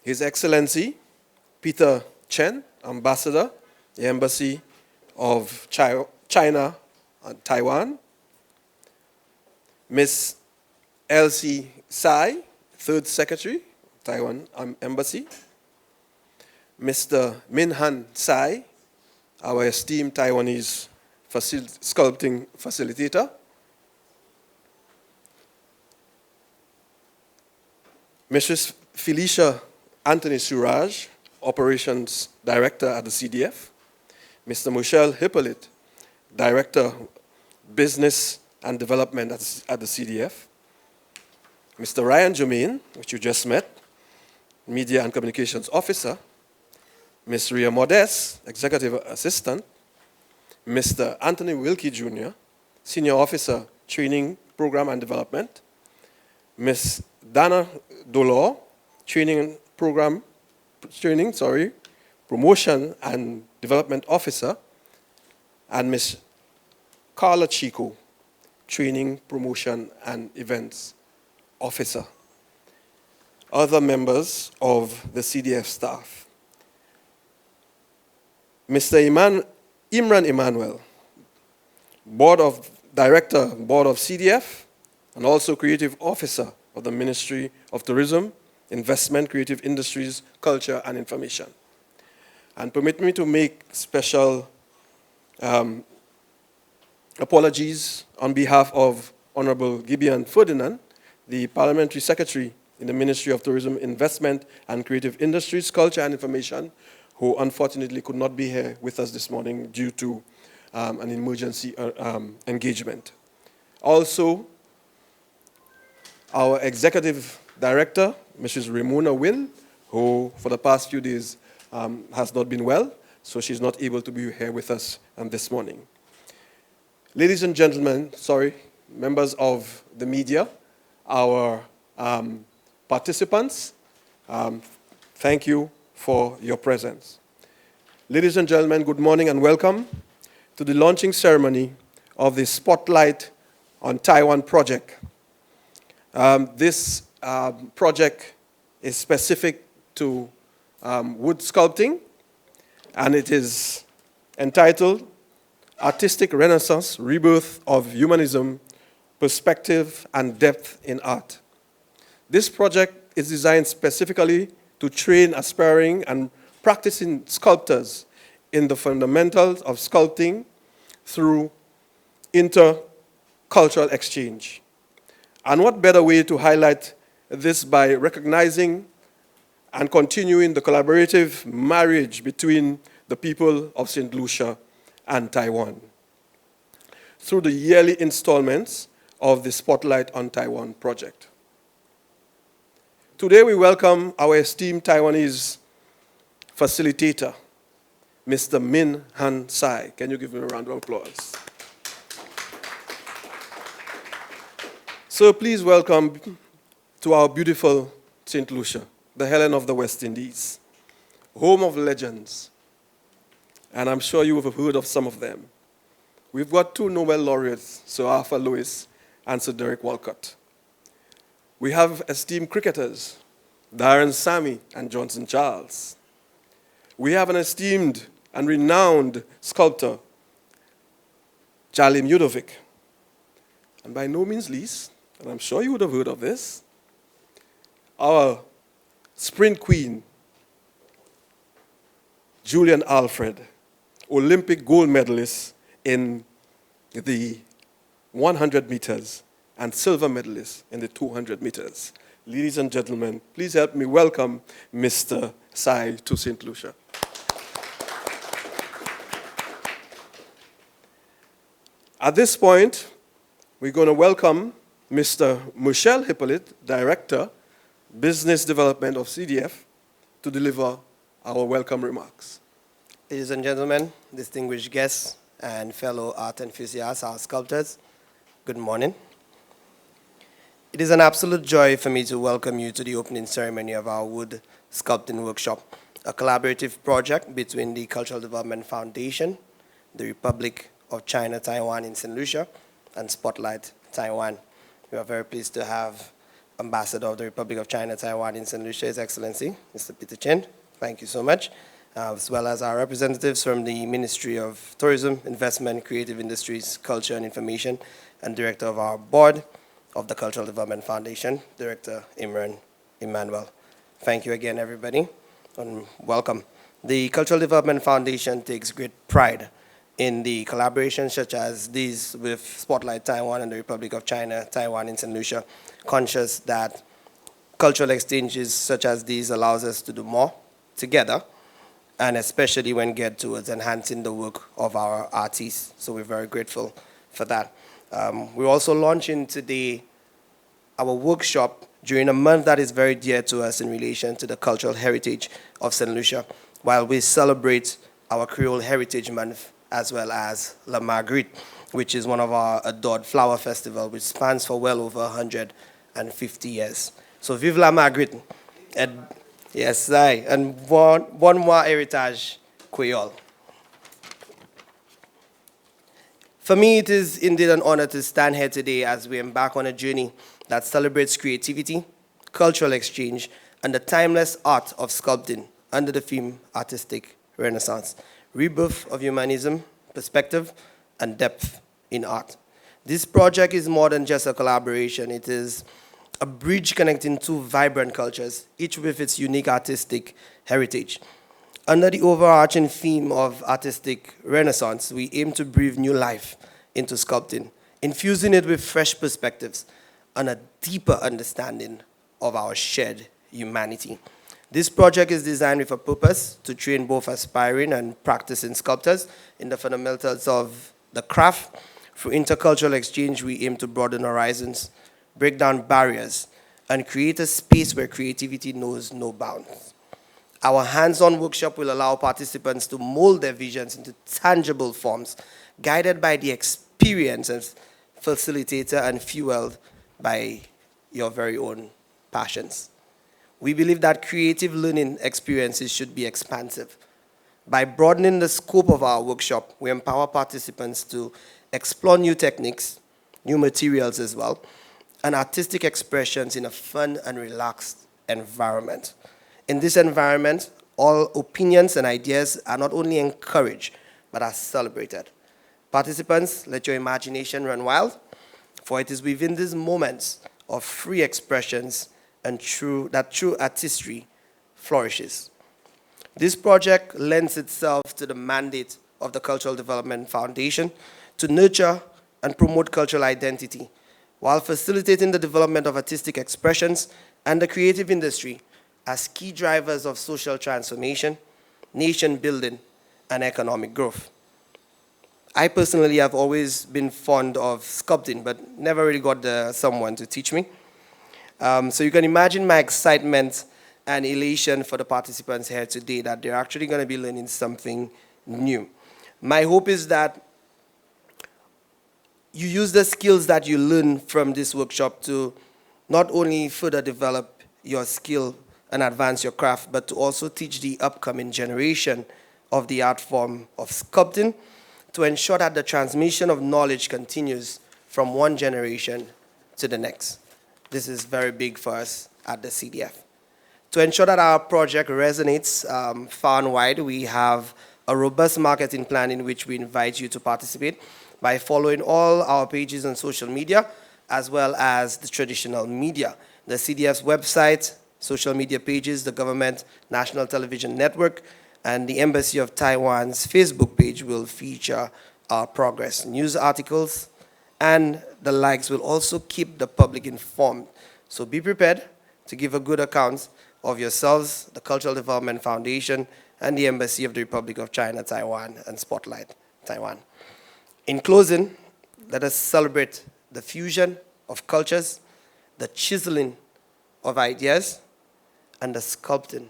His Excellency Peter Chen, Ambassador, the Embassy of China and Taiwan. Ms. Elsie Tsai, Third Secretary, Taiwan Embassy. Mr. Min-Han Tsai, our esteemed Taiwanese sculpting facilitator. Mrs. Felicia Anthony Suraj, Operations Director at the CDF. Mr. Michel Hippolyte, Director, Business and Development at the CDF. Mr. Ryan Jermaine, which you just met, Media and Communications Officer. Ms. Ria Modest, Executive Assistant. Mr. Anthony Wilkie Jr., Senior Officer, Training, Program and Development. Ms. Dana Dolor, Promotion and Development Officer. And Ms. Carla Chico, Training, Promotion and Events Officer. Other members of the CDF staff. Mr. Imran Emmanuel, Director, Board of CDF, and also Creative Officer of the Ministry of Tourism, Investment, Creative Industries, Culture, and Information. And permit me to make special apologies on behalf of Honorable Gideon Ferdinand, the Parliamentary Secretary in the Ministry of Tourism, Investment, and Creative Industries, Culture, and Information, who unfortunately could not be here with us this morning due to an emergency engagement. Also, our Executive Director, Mrs. Ramona Wynn, who for the past few days has not been well, so she's not able to be here with us this morning. Ladies and gentlemen, members of the media, our participants, thank you for your presence. Ladies and gentlemen, good morning and welcome to the launching ceremony of the Spotlight on Taiwan project. This project is specific to wood sculpting, and it is entitled Artistic Renaissance, Rebirth of Humanism, Perspective and Depth in Art. This project is designed specifically to train aspiring and practicing sculptors in the fundamentals of sculpting through intercultural exchange. And what better way to highlight this by recognizing and continuing the collaborative marriage between the people of Saint Lucia and Taiwan through the yearly installments of the Spotlight on Taiwan project. Today we welcome our esteemed Taiwanese facilitator, Mr. Min-Han Tsai. Can you give him a round of applause? So please welcome to our beautiful Saint Lucia, the Helen of the West Indies, home of legends. And I'm sure you have heard of some of them. We've got two Nobel laureates, Sir Arthur Lewis and Sir Derek Walcott. We have esteemed cricketers, Darren Sammy and Johnson Charles. We have an esteemed and renowned sculptor, Jalim Yudovic. And by no means least, and I'm sure you would have heard of this, our sprint queen, Julian Alfred, Olympic gold medalist in the 100 meters and silver medalist in the 200 meters. Ladies and gentlemen, please help me welcome Mr. Tsai to Saint Lucia. At this point, we're going to welcome Mr. Michel Hippolyte, Director, Business Development of CDF, to deliver our welcome remarks. Ladies and gentlemen, distinguished guests, and fellow art enthusiasts, our sculptors, good morning. It is an absolute joy for me to welcome you to the opening ceremony of our wood sculpting workshop, a collaborative project between the Cultural Development Foundation, the Republic of China, Taiwan in Saint Lucia, and Spotlight Taiwan. We are very pleased to have Ambassador of the Republic of China, Taiwan in Saint Lucia, His Excellency, Mr. Peter Chen. Thank you so much. As well as our representatives from the Ministry of Tourism, Investment, Creative Industries, Culture and Information, and Director of our board of the Cultural Development Foundation, Director Imran Emmanuel. Thank you again, everybody, and welcome. The Cultural Development Foundation takes great pride in the collaborations such as these with Spotlight Taiwan and the Republic of China, Taiwan in Saint Lucia, conscious that cultural exchanges such as these allows us to do more together, and especially when geared towards enhancing the work of our artists. So we're very grateful for that. We're also launching today our workshop during a month that is very dear to us in relation to the cultural heritage of Saint Lucia, while we celebrate our Creole Heritage Month, as well as La Marguerite, which is one of our adored flower festival, which spans for well over 150 years. So vive La Marguerite. And yes, Tsai. And one more heritage, Creole. For me, it is indeed an honor to stand here today as we embark on a journey that celebrates creativity, cultural exchange, and the timeless art of sculpting under the theme Artistic Renaissance, Rebirth of Humanism, Perspective, and Depth in Art. This project is more than just a collaboration. It is a bridge connecting two vibrant cultures, each with its unique artistic heritage. Under the overarching theme of Artistic Renaissance, we aim to breathe new life into sculpting, infusing it with fresh perspectives and a deeper understanding of our shared humanity. This project is designed with a purpose to train both aspiring and practicing sculptors in the fundamentals of the craft. Through intercultural exchange, we aim to broaden horizons, break down barriers, and create a space where creativity knows no bounds. Our hands-on workshop will allow participants to mold their visions into tangible forms, guided by the experience and facilitated and fueled by your very own passions. We believe that creative learning experiences should be expansive. By broadening the scope of our workshop, we empower participants to explore new techniques, new materials as well, and artistic expressions in a fun and relaxed environment. In this environment, all opinions and ideas are not only encouraged, but are celebrated. Participants, let your imagination run wild, for it is within these moments of free expressions and true artistry flourishes. This project lends itself to the mandate of the Cultural Development Foundation to nurture and promote cultural identity, while facilitating the development of artistic expressions and the creative industry as key drivers of social transformation, nation building, and economic growth. I personally have always been fond of sculpting, but never really got someone to teach me. So you can imagine my excitement and elation for the participants here today that they're actually going to be learning something new. My hope is that you use the skills that you learn from this workshop to not only further develop your skill and advance your craft, but to also teach the upcoming generation of the art form of sculpting to ensure that the transmission of knowledge continues from one generation to the next. This is very big for us at the CDF. To ensure that our project resonates far and wide, we have a robust marketing plan in which we invite you to participate by following all our pages on social media, as well as the traditional media. The CDF's website, social media pages, the government national television network, and the Embassy of Taiwan's Facebook page will feature our progress. News articles and the likes will also keep the public informed. So be prepared to give a good account of yourselves, the Cultural Development Foundation, and the Embassy of the Republic of China, Taiwan, and Spotlight Taiwan. In closing, let us celebrate the fusion of cultures, the chiseling of ideas, and the sculpting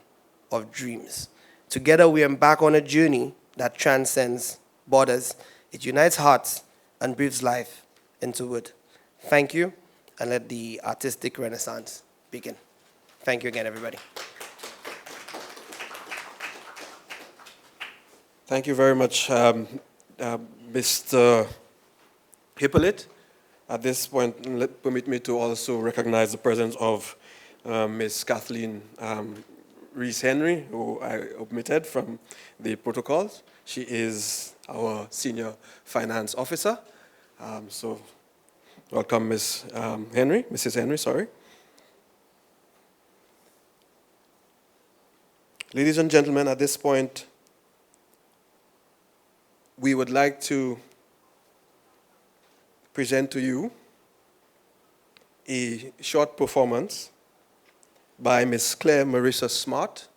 of dreams. Together we embark on a journey that transcends borders. It unites hearts and breathes life into wood. Thank you, and let the artistic renaissance begin. Thank you again, everybody. Thank you very much, Mr. Hippolyte. At this point, permit me to also recognize the presence of Ms. Kathleen Reese-Henry, who I omitted from the protocols. She is our Senior Finance Officer. So welcome, Mrs. Henry, sorry. Ladies and gentlemen, at this point, we would like to present to you a short performance by Miss Claire Marissa Smart.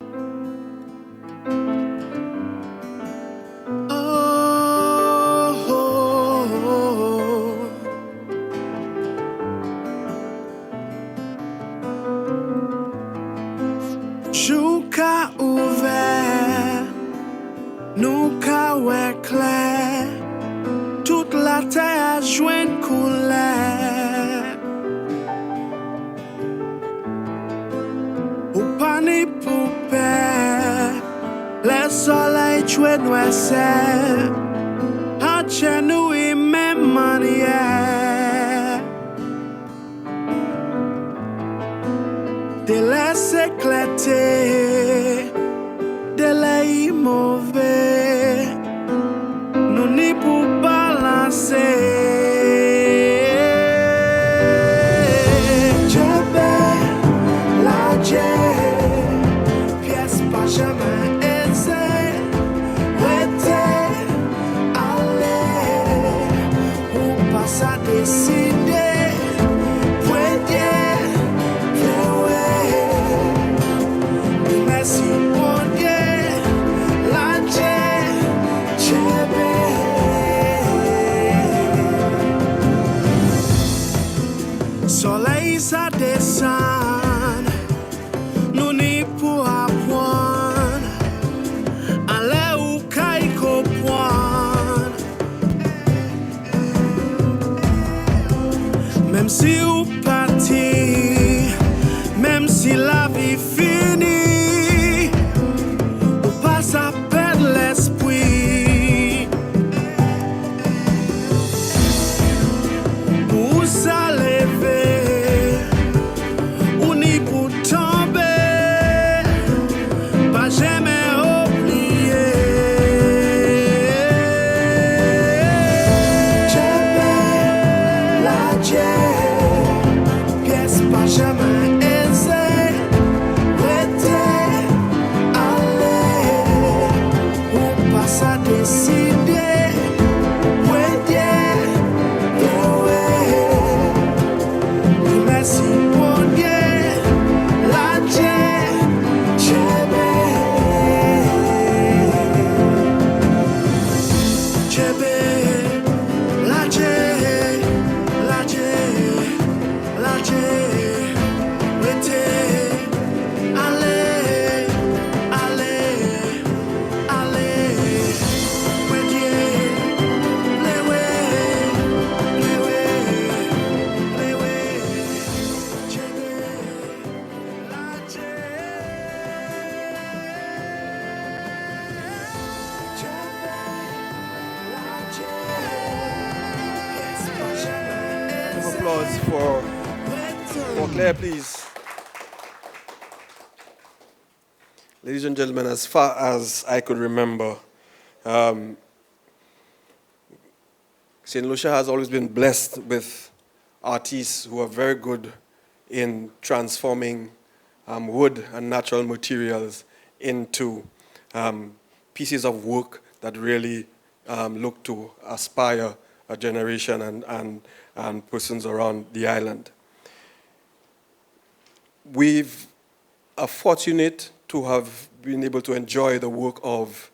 Juka ouvert, nous ka ouais clair, toute la terre joint couleur. Ou pas ni poupée, le soleil jouait noisette, à chez nous et même manière. Délaisse éclater, délai mauvais, nous n'y pour balancer. J'avais la pièce pas jamais aisée, était allé, ou pas ça décider. Soleil ça descend, nous n'y pour apprendre, aller où qu'il comprendre. Même si vous partez, même si la vie finit, ou pas à perdre l'esprit. Pour ça lever, ou ni pour tomber, pas jamais oublier. J'avais la pièce pas jamais aisée, était allé, ou pas ça décider. Merci mon Dieu, la Applause for Claire, please. Ladies and gentlemen, as far as I could remember, Saint Lucia has always been blessed with artists who are very good in transforming wood and natural materials into pieces of work that really look to aspire a generation and persons around the island. We are fortunate to have been able to enjoy the work of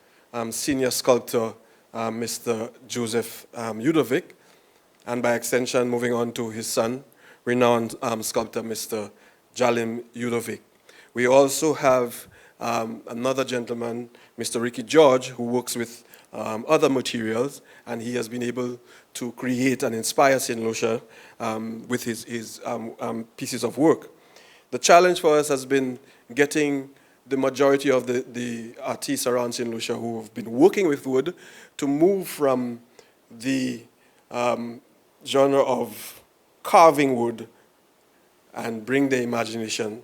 senior sculptor Mr. Joseph Udovic, and by extension moving on to his son, renowned sculptor Mr. Jalim Udovic. We also have another gentleman, Mr. Ricky George, who works with other materials, and he has been able to create and inspire Saint Lucia with his pieces of work. The challenge for us has been getting the majority of the artists around Saint Lucia who have been working with wood to move from the genre of carving wood and bring their imagination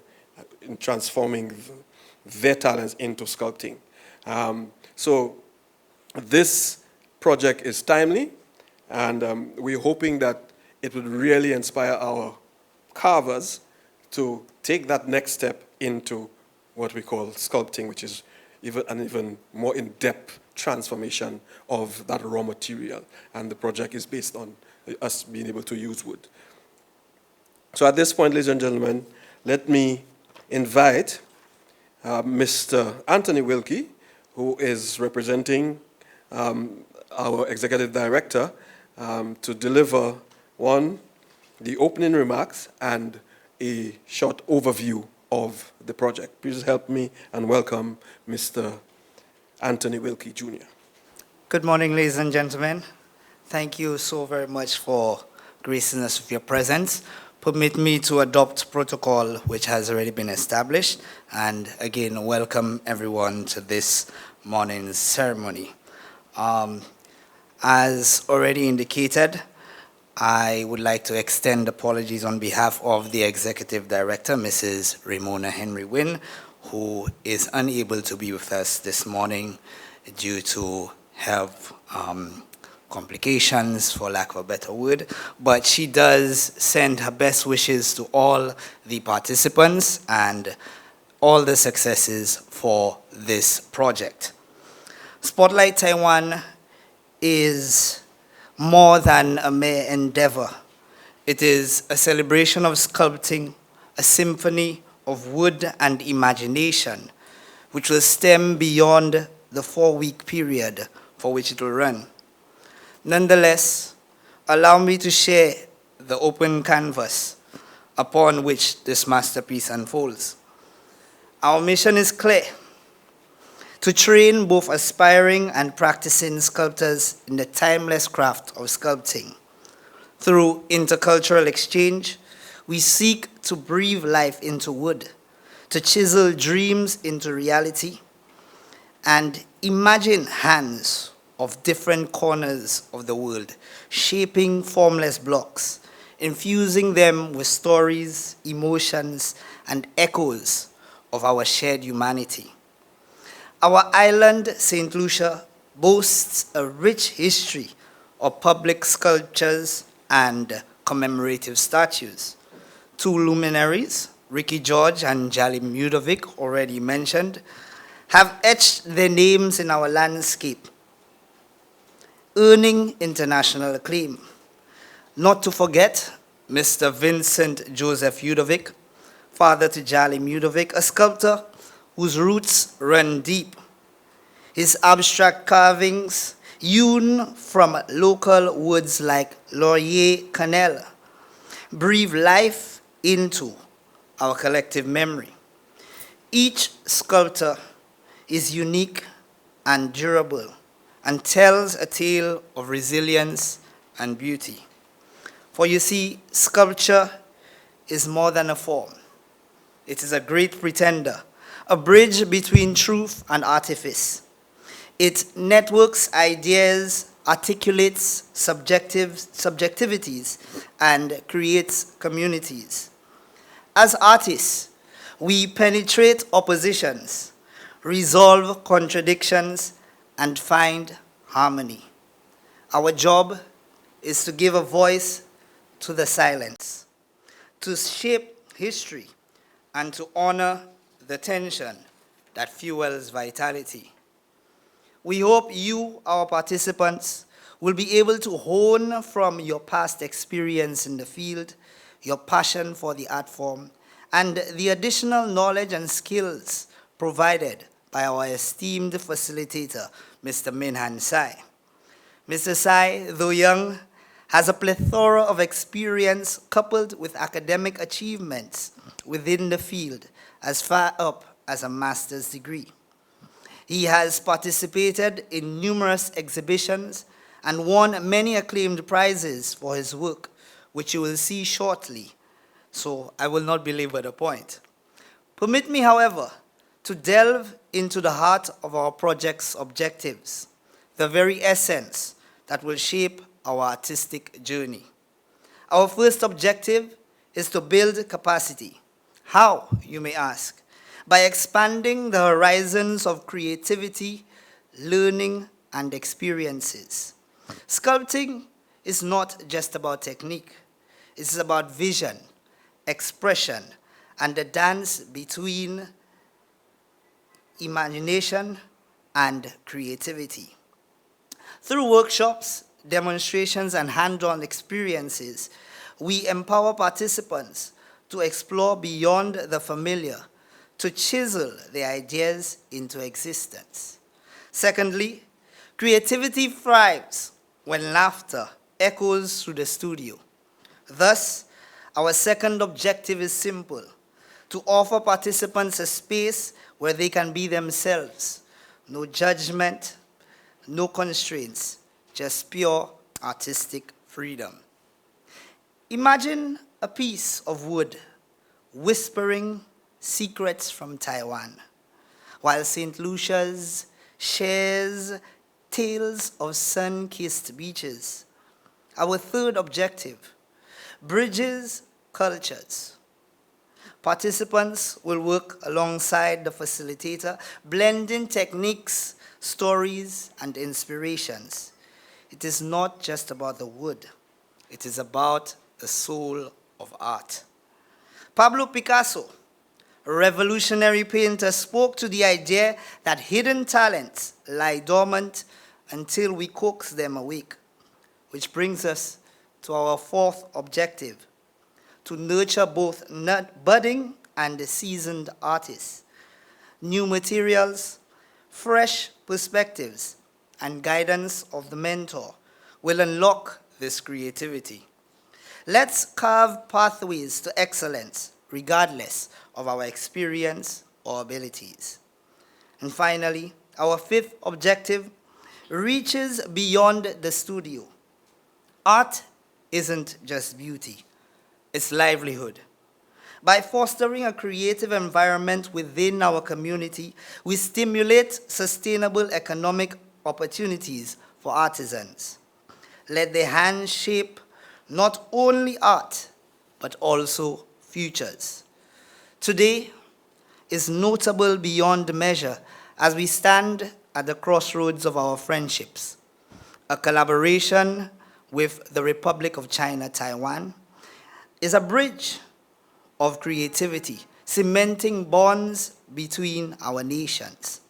in transforming their talents into sculpting. So this project is timely, and we're hoping that it would really inspire our carvers to take that next step into what we call sculpting, which is an even more in-depth transformation of that raw material. And the project is based on us being able to use wood. So at this point, ladies and gentlemen, let me invite Mr. Anthony Wilkie, who is representing our executive director, to deliver the opening remarks and a short overview of the project. Please help me and welcome Mr. Anthony Wilkie, Jr. Good morning, ladies and gentlemen. Thank you so very much for gracing us with your presence. Permit me to adopt protocol which has already been established, and again, welcome everyone to this morning's ceremony. As already indicated, I would like to extend apologies on behalf of the Executive Director, Mrs. Ramona Henry Wynn, who is unable to be with us this morning due to health complications, for lack of a better word, but she does send her best wishes to all the participants and all the successes for this project. Spotlight Taiwan is more than a mere endeavor. It is a celebration of sculpting, a symphony of wood and imagination, which will stem beyond the 4-week period for which it will run. Nonetheless, allow me to share the open canvas upon which this masterpiece unfolds. Our mission is clear: to train both aspiring and practicing sculptors in the timeless craft of sculpting. Through intercultural exchange, we seek to breathe life into wood, to chisel dreams into reality, and imagine hands of different corners of the world, shaping formless blocks, infusing them with stories, emotions, and echoes of our shared humanity. Our island, Saint Lucia, boasts a rich history of public sculptures and commemorative statues. 2 luminaries, Ricky George and Jalim Yudovic, already mentioned, have etched their names in our landscape, earning international acclaim. Not to forget Mr. Vincent Joseph Yudovic, father to Jalim Yudovic, a sculptor whose roots run deep. His abstract carvings, hewn from local woods like Laurier Cannelle, breathe life into our collective memory. Each sculptor is unique and durable and tells a tale of resilience and beauty. For you see, sculpture is more than a form. It is a great pretender, a bridge between truth and artifice. It networks ideas, articulates subjectivities, and creates communities. As artists, we penetrate oppositions, resolve contradictions, and find harmony. Our job is to give a voice to the silence, to shape history, and to honor the tension that fuels vitality. We hope you, our participants, will be able to hone from your past experience in the field, your passion for the art form, and the additional knowledge and skills provided by our esteemed facilitator, Mr. Minhan Tsai. Mr. Tsai, though young, has a plethora of experience coupled with academic achievements within the field as far up as a master's degree. He has participated in numerous exhibitions and won many acclaimed prizes for his work, which you will see shortly, so I will not belabor the point. Permit me, however, to delve into the heart of our project's objectives, the very essence that will shape our artistic journey. Our first objective is to build capacity. How, you may ask? By expanding the horizons of creativity, learning, and experiences. Sculpting is not just about technique. It's about vision, expression, and the dance between imagination and creativity. Through workshops, demonstrations, and hands-on experiences, we empower participants to explore beyond the familiar, to chisel their ideas into existence. Secondly, creativity thrives when laughter echoes through the studio. Thus, our second objective is simple: to offer participants a space where they can be themselves. No judgment, no constraints, just pure artistic freedom. Imagine a piece of wood whispering secrets from Taiwan, while Saint Lucia's shares tales of sun-kissed beaches. Our third objective: bridges cultures. Participants will work alongside the facilitator, blending techniques, stories, and inspirations. It is not just about the wood. It is about the soul of art. Pablo Picasso, a revolutionary painter, spoke to the idea that hidden talents lie dormant until we coax them awake, which brings us to our fourth objective: to nurture both budding and seasoned artists. New materials, fresh perspectives, and guidance of the mentor will unlock this creativity. Let's carve pathways to excellence, regardless of our experience or abilities. And finally, our fifth objective reaches beyond the studio. Art isn't just beauty, it's livelihood. By fostering a creative environment within our community, we stimulate sustainable economic opportunities for artisans. Let their hands shape not only art, but also futures. Today is notable beyond measure as we stand at the crossroads of our friendships. A collaboration with the Republic of China, Taiwan, is a bridge of creativity, cementing bonds between our nations.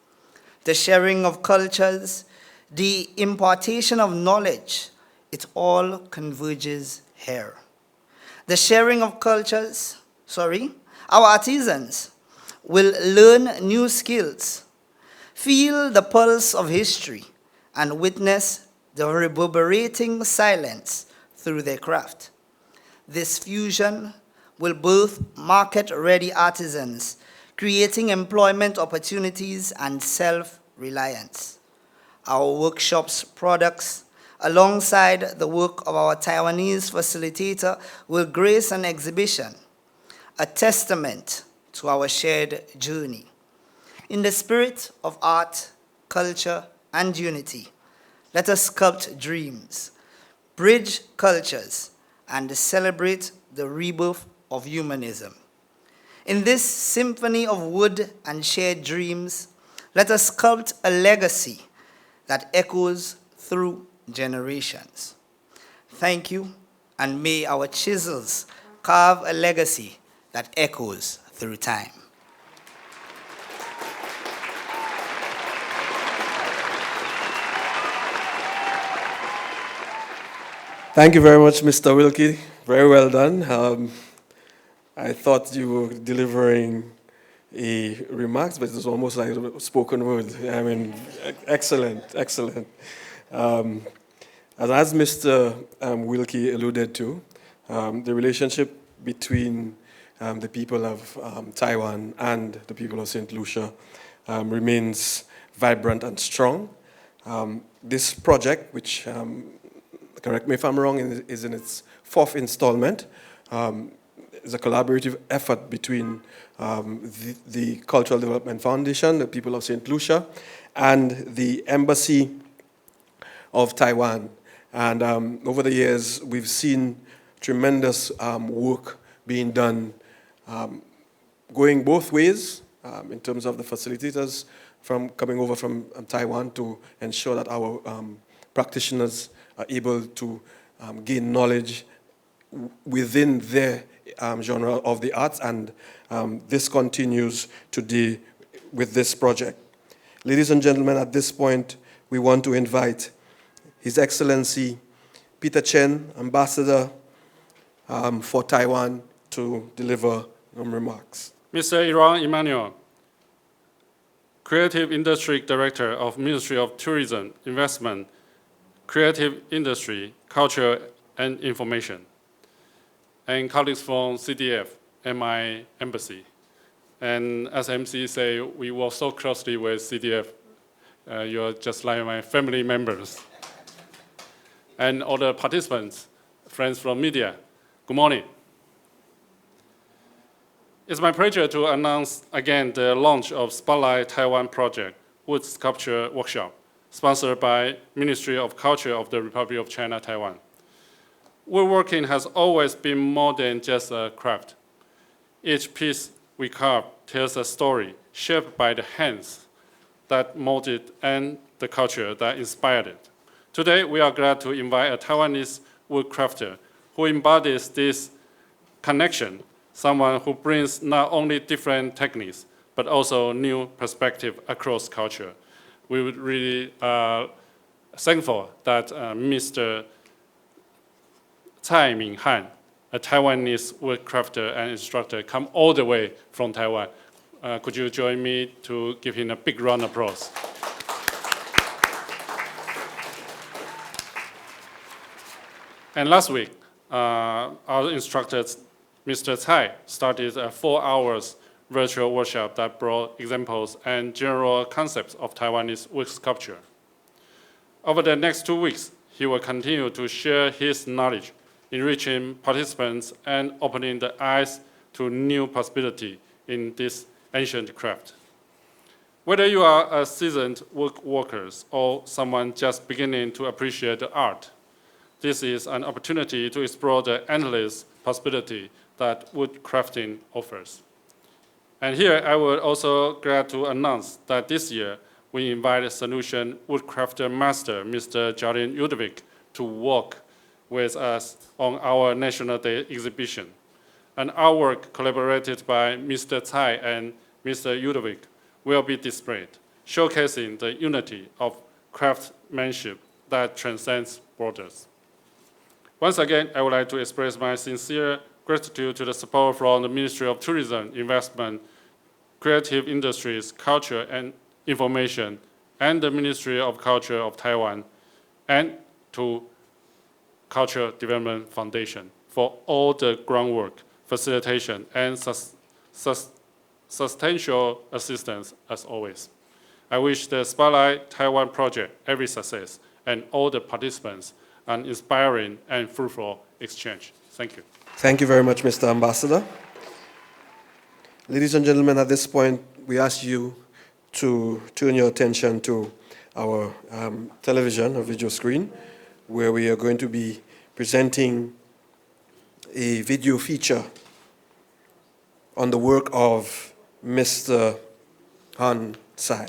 The sharing of cultures, the impartation of knowledge, it all converges here. The sharing of cultures, our artisans will learn new skills, feel the pulse of history, and witness the reverberating silence through their craft. This fusion will birth market-ready artisans, creating employment opportunities and self-reliance. Our workshops' products, alongside the work of our Taiwanese facilitator, will grace an exhibition, a testament to our shared journey. In the spirit of art, culture, and unity, let us sculpt dreams, bridge cultures, and celebrate the rebirth of humanism. In this symphony of wood and shared dreams, let us sculpt a legacy that echoes through generations. Thank you, and may our chisels carve a legacy that echoes through time. Thank you very much, Mr. Wilkie. Very well done. I thought you were delivering a remarks, but it was almost like a spoken word. I mean, excellent, excellent. As Mr. Wilkie alluded to, the relationship between the people of Taiwan and the people of Saint Lucia remains vibrant and strong. This project, which, correct me if I'm wrong, is in its fourth installment, is a collaborative effort between the Cultural Development Foundation, the people of Saint Lucia, and the Embassy of Taiwan. And over the years, we've seen tremendous work being done, going both ways in terms of the facilitators from coming over from Taiwan to ensure that our practitioners are able to gain knowledge within their genre of the arts, and this continues today with this project. Ladies and gentlemen, at this point, we want to invite His Excellency Peter Chen, Ambassador for Taiwan, to deliver remarks. Mr. Iran Emmanuel, Creative Industry Director of Ministry of Tourism, Investment, Creative Industry, Culture and Information, and colleagues from CDF and my embassy. And as MC say, we work so closely with CDF. You're just like my family members. And all the participants, friends from media, good morning. It's my pleasure to announce again the launch of Spotlight Taiwan Project Wood Sculpture Workshop, sponsored by Ministry of Culture of the Republic of China, Taiwan. Woodworking has always been more than just a craft. Each piece we carve tells a story shaped by the hands that molded and the culture that inspired it. Today, we are glad to invite a Taiwanese woodcrafter who embodies this connection, someone who brings not only different techniques, but also new perspective across culture. We would really thankful that Mr. Tsai Han, a Taiwanese woodcrafter and instructor, come all the way from Taiwan. Could you join me to give him a big round of applause? And last week, our instructor, Mr. Tsai, started a 4 hours virtual workshop that brought examples and general concepts of Taiwanese wood sculpture. Over the next 2 weeks, he will continue to share his knowledge, enriching participants and opening the eyes to new possibility in this ancient craft. Whether you are a seasoned woodworker or someone just beginning to appreciate the art, this is an opportunity to explore the endless possibility that wood crafting offers. And here I would also glad to announce that this year we invited Solution Woodcrafter Master, Mr. Jalin Udvik, to work with us on our National Day exhibition. And our work, collaborated by Mr. Tsai and Mr. Udvik, will be displayed, showcasing the unity of craftsmanship that transcends borders. Once again, I would like to express my sincere gratitude to the support from the Ministry of Tourism, Investment, Creative Industries, Culture and Information, and the Ministry of Culture of Taiwan, and to Cultural Development Foundation for all the groundwork, facilitation, and substantial assistance as always. I wish the Spotlight Taiwan project every success and all the participants an inspiring and fruitful exchange. Thank you. Thank you very much, Mr. Ambassador. Ladies and gentlemen, at this point, we ask you to turn your attention to our television or video screen, where we are going to be presenting a video feature on the work of Mr. Han Tsai.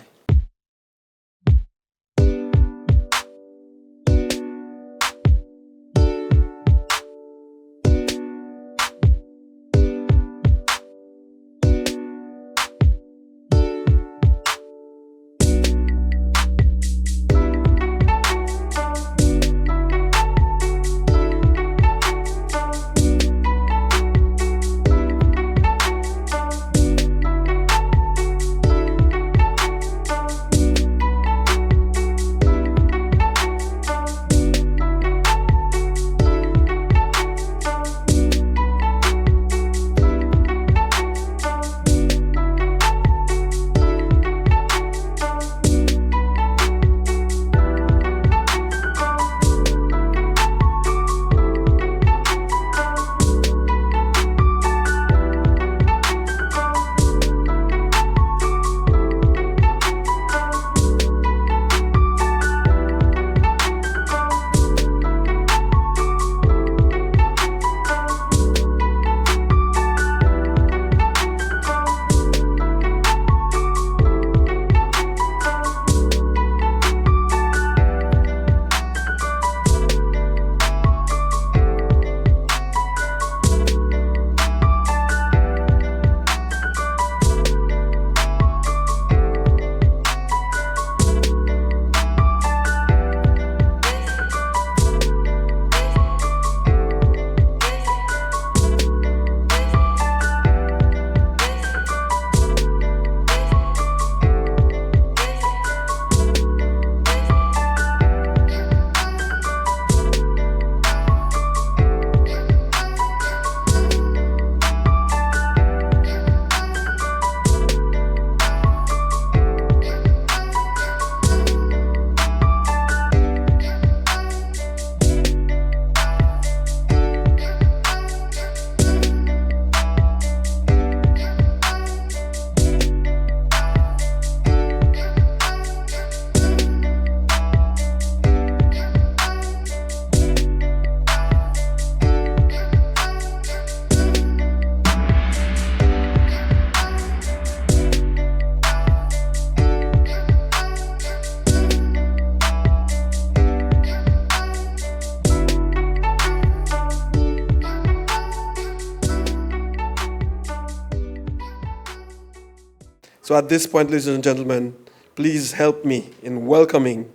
So at this point, ladies and gentlemen, please help me in welcoming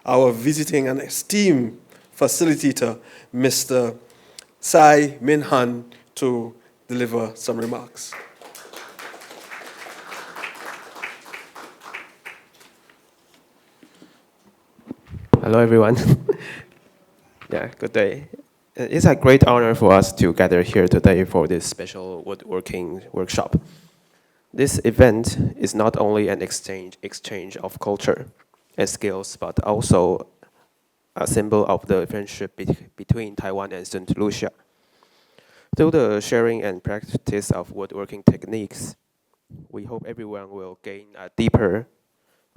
our visiting and esteemed facilitator, Mr. Tsai Min-han, to deliver some remarks. Hello, everyone. Yeah, good day. It's a great honor for us to gather here today for this special woodworking workshop. This event is not only an exchange of culture and skills, but also a symbol of the friendship between Taiwan and Saint Lucia. Through the sharing and practice of woodworking techniques, we hope everyone will gain a deeper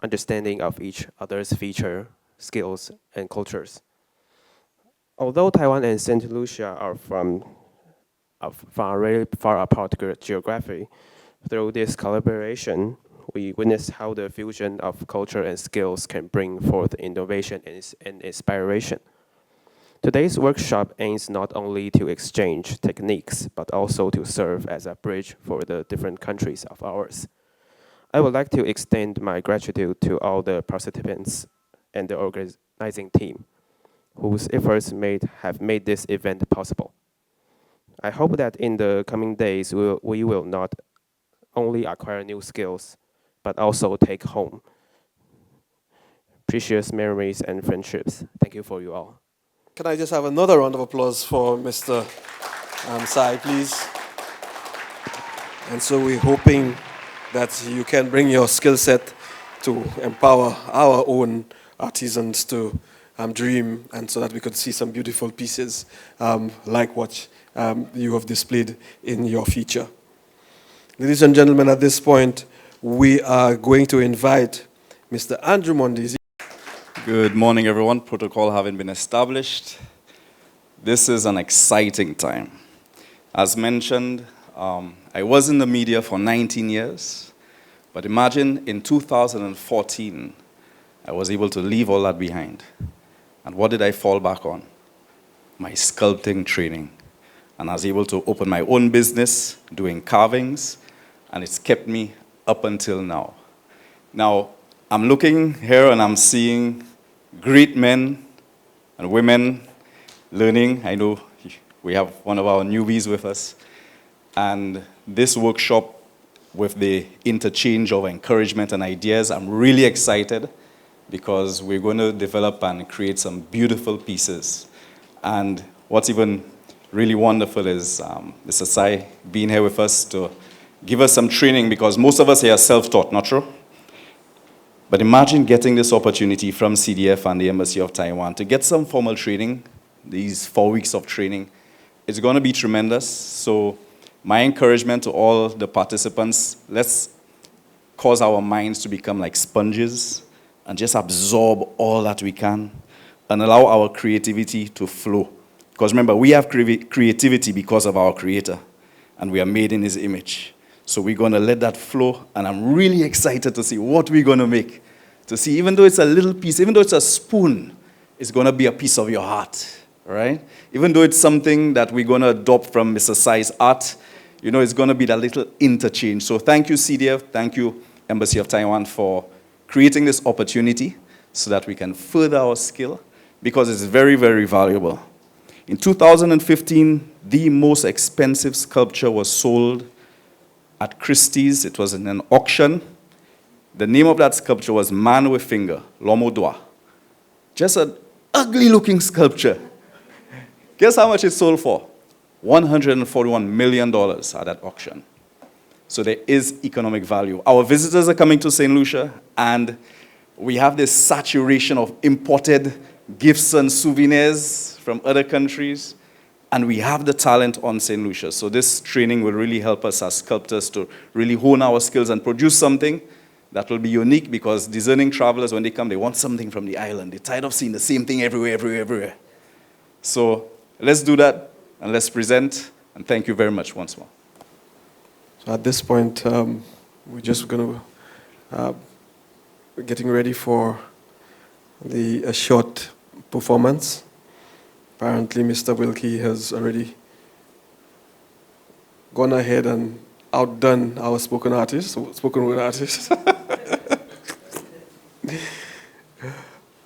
understanding of each other's feature, skills, and cultures. Although Taiwan and Saint Lucia are from very far apart geography, through this collaboration, we witness how the fusion of culture and skills can bring forth innovation and inspiration. Today's workshop aims not only to exchange techniques, but also to serve as a bridge for the different countries of ours. I would like to extend my gratitude to all the participants and the organizing team, whose efforts have made this event possible. I hope that in the coming days, we will not only acquire new skills, but also take home precious memories and friendships. Thank you for you all. Can I just have another round of applause for Mr. Tsai, please? And so we're hoping that you can bring your skill set to empower our own artisans to dream, and so that we could see some beautiful pieces like what you have displayed in your feature. Ladies and gentlemen, at this point, we are going to invite Mr. Andrew Mondesi. Good morning, everyone. Protocol having been established. This is an exciting time. As mentioned, I was in the media for 19 years, but imagine in 2014, I was able to leave all that behind. And what did I fall back on? My sculpting training. And I was able to open my own business doing carvings, and it's kept me up until now. Now, I'm looking here and I'm seeing great men and women learning. I know we have one of our newbies with us. And this workshop, with the interchange of encouragement and ideas, I'm really excited because we're going to develop and create some beautiful pieces. And what's even really wonderful is Mr. Tsai being here with us to give us some training, because most of us here are self-taught, not true? But imagine getting this opportunity from CDF and the Embassy of Taiwan to get some formal training, these 4 weeks of training. It's going to be tremendous. So my encouragement to all the participants, let's cause our minds to become like sponges and just absorb all that we can and allow our creativity to flow. Because remember, we have creativity because of our Creator, and we are made in His image. So we're going to let that flow, and I'm really excited to see what we're going to make. To see, even though it's a little piece, even though it's a spoon, it's going to be a piece of your heart, right? Even though it's something that we're going to adopt from Mr. Tsai's art, you know, it's going to be that little interchange. So thank you, CDF, thank you, Embassy of Taiwan, for creating this opportunity so that we can further our skill, because it's very, very valuable. In 2015, the most expensive sculpture was sold at Christie's. It was in an auction. The name of that sculpture was Man with Finger, L'Homme Doigt. Just an ugly-looking sculpture. Guess how much it sold for? $141 million at that auction. So there is economic value. Our visitors are coming to Saint Lucia, and we have this saturation of imported gifts and souvenirs from other countries, and we have the talent on Saint Lucia. So this training will really help us as sculptors to really hone our skills and produce something that will be unique, because discerning travelers, when they come, they want something from the island. They're tired of seeing the same thing everywhere. So let's do that, and let's present, and thank you very much once more. So at this point, we're just going to, we're getting ready for a short performance. Apparently, Mr. Wilkie has already gone ahead and outdone our spoken word artists.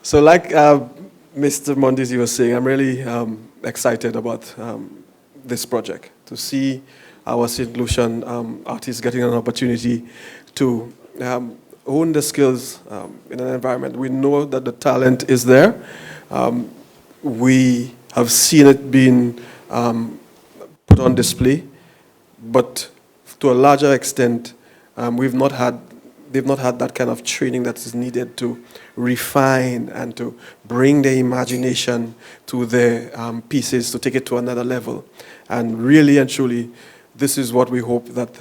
So like Mr. Mondesi was saying, I'm really excited about this project, to see our Saint Lucian artists getting an opportunity to hone the skills in an environment. We know that the talent is there. We have seen it being put on display, but to a larger extent, they've not had that kind of training that is needed to refine and to bring their imagination to their pieces, to take it to another level. And really and truly, this is what we hope that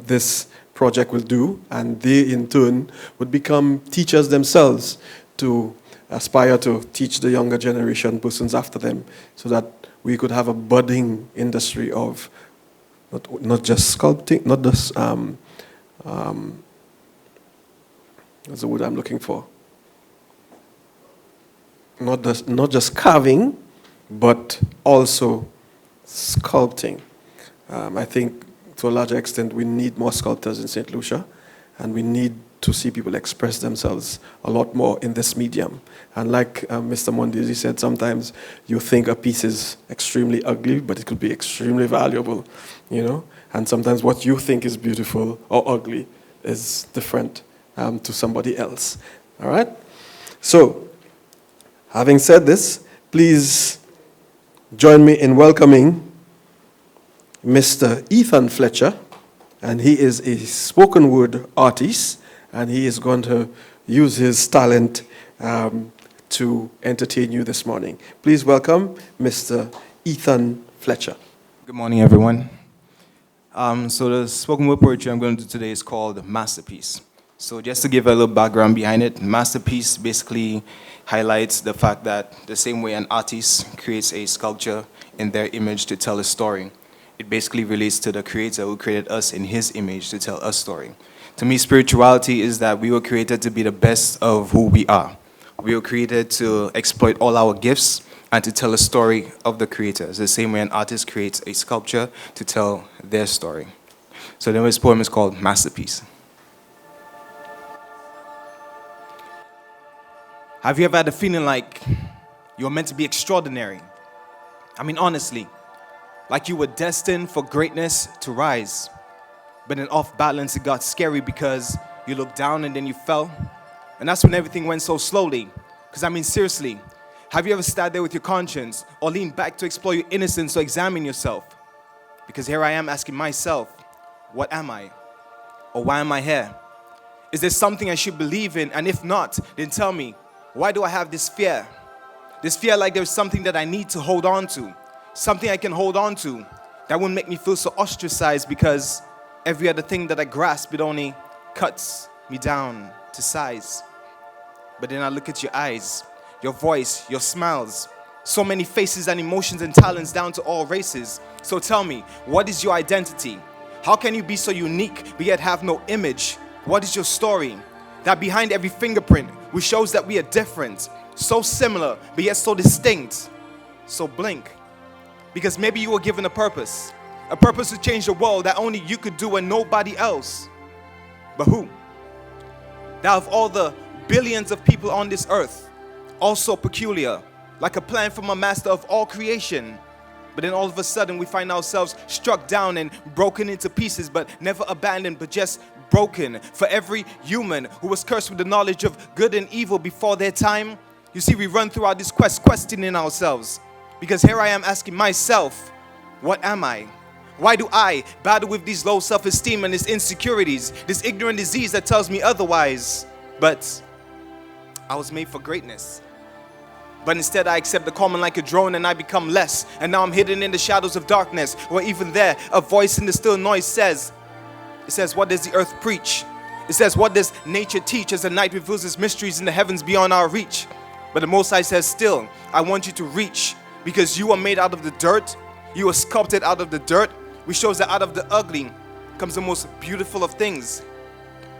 this project will do, and they in turn would become teachers themselves to aspire to teach the younger generation, persons after them, so that we could have a budding industry of not just sculpting, not just that's the word I'm looking for. Not just carving, but also sculpting. I think to a larger extent we need more sculptors in Saint Lucia, and we need to see people express themselves a lot more in this medium. And like Mr. Mondesi said, sometimes you think a piece is extremely ugly, but it could be extremely valuable, you know? And sometimes what you think is beautiful or ugly is different to somebody else. All right? So, having said this, please join me in welcoming Mr. Ethan Fletcher, and he is a spoken word artist, and he is going to use his talent to entertain you this morning. Please welcome Mr. Ethan Fletcher. Good morning, everyone. So the spoken word poetry I'm going to do today is called Masterpiece. So just to give a little background behind it, Masterpiece basically highlights the fact that the same way an artist creates a sculpture in their image to tell a story, it basically relates to the creator who created us in his image to tell a story. To me, spirituality is that we were created to be the best of who we are. We were created to exploit all our gifts and to tell a story of the creator. It's the same way an artist creates a sculpture to tell their story. So then this poem is called Masterpiece. Have you ever had a feeling like you were meant to be extraordinary? I mean, honestly, like you were destined for greatness to rise. But then off balance, it got scary because you looked down and then you fell. And that's when everything went so slowly. Because I mean, seriously, have you ever sat there with your conscience or leaned back to explore your innocence or examine yourself? Because here I am asking myself, what am I? Or why am I here? Is there something I should believe in? And if not, then tell me, why do I have this fear? This fear like there's something that I need to hold on to. Something I can hold on to that wouldn't make me feel so ostracized, because every other thing that I grasp, it only cuts me down to size. But then I look at your eyes, your voice, your smiles, so many faces and emotions and talents down to all races. So tell me, what is your identity? How can you be so unique but yet have no image? What is your story? That behind every fingerprint, which shows that we are different, so similar but yet so distinct. So blink, because maybe you were given a purpose to change the world that only you could do and nobody else. But who? That of all the billions of people on this earth, also peculiar, like a plan from a master of all creation. But then all of a sudden we find ourselves struck down and broken into pieces, but never abandoned, but just broken. For every human who was cursed with the knowledge of good and evil before their time, you see, we run throughout this quest questioning ourselves. Because here I am asking myself, what am I? Why do I battle with these low self-esteem and these insecurities, this ignorant disease that tells me otherwise? But I was made for greatness. But instead I accept the common like a drone and I become less. And now I'm hidden in the shadows of darkness, where even there a voice in the still noise says, it says, what does the earth preach? It says, what does nature teach as the night reveals its mysteries in the heavens beyond our reach? But the Most High says, still, I want you to reach, because you are made out of the dirt. You are sculpted out of the dirt, which shows that out of the ugly comes the most beautiful of things.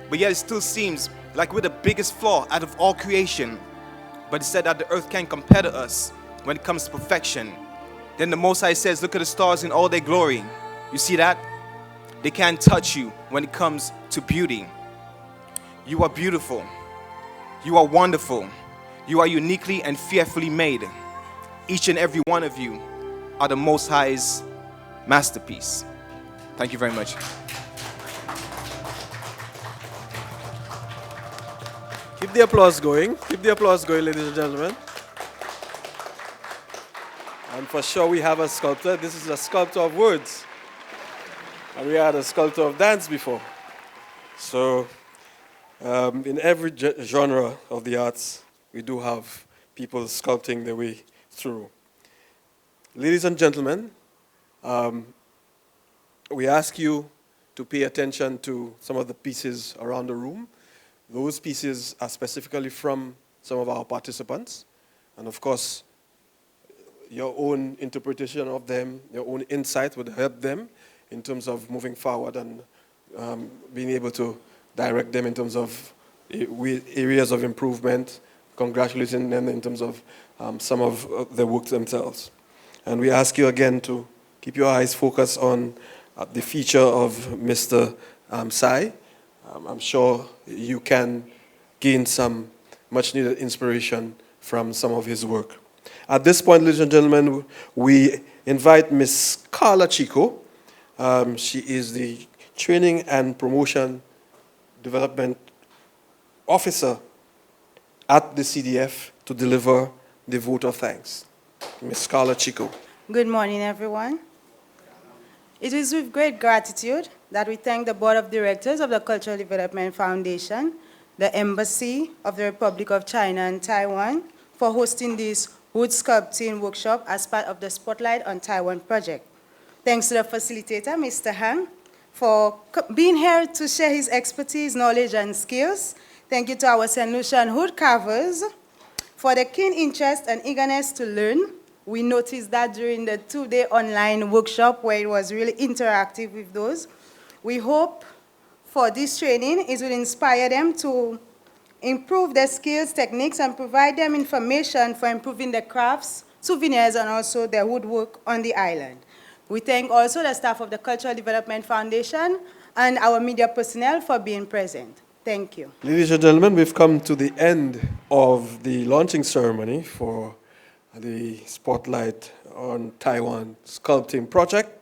But yet it still seems like we're the biggest flaw out of all creation. But it said that the earth can't compare to us when it comes to perfection. Then the Most High says, look at the stars in all their glory. You see that? they can't touch you when it comes to beauty. You are beautiful. You are wonderful. You are uniquely and fearfully made. Each and every one of you are the Most High's masterpiece. Thank you very much. Keep the applause going. Keep the applause going, ladies and gentlemen. And for sure, we have a sculptor. This is a sculptor of words. And we had a sculptor of dance before. So, in every genre of the arts, we do have people sculpting their way through. Ladies and gentlemen, we ask you to pay attention to some of the pieces around the room. Those pieces are specifically from some of our participants. And of course, your own interpretation of them, your own insight would help them in terms of moving forward and being able to direct them in terms of areas of improvement, congratulating them in terms of some of their work themselves. And we ask you again to keep your eyes focused on the feature of Mr. Tsai. I'm sure you can gain some much needed inspiration from some of his work. At this point, ladies and gentlemen, we invite Ms. Carla Chico. She is the Training and Promotion Development Officer at the CDF to deliver the vote of thanks. Ms. Carla Chico. Good morning, everyone. It is with great gratitude that we thank the Board of Directors of the Cultural Development Foundation, the Embassy of the Republic of China and Taiwan for hosting this wood sculpting workshop as part of the Spotlight on Taiwan project. Thanks to the facilitator, Mr. Han, for being here to share his expertise, knowledge, and skills. Thank you to our Saint Lucian wood carvers for the keen interest and eagerness to learn. We noticed that during the 2-day online workshop where it was really interactive with those. We hope for this training it will inspire them to improve their skills, techniques, and provide them information for improving their crafts, souvenirs, and also their woodwork on the island. We thank also the staff of the Cultural Development Foundation and our media personnel for being present. Thank you. Ladies and gentlemen, we've come to the end of the launching ceremony for the Spotlight on Taiwan Sculpting Project.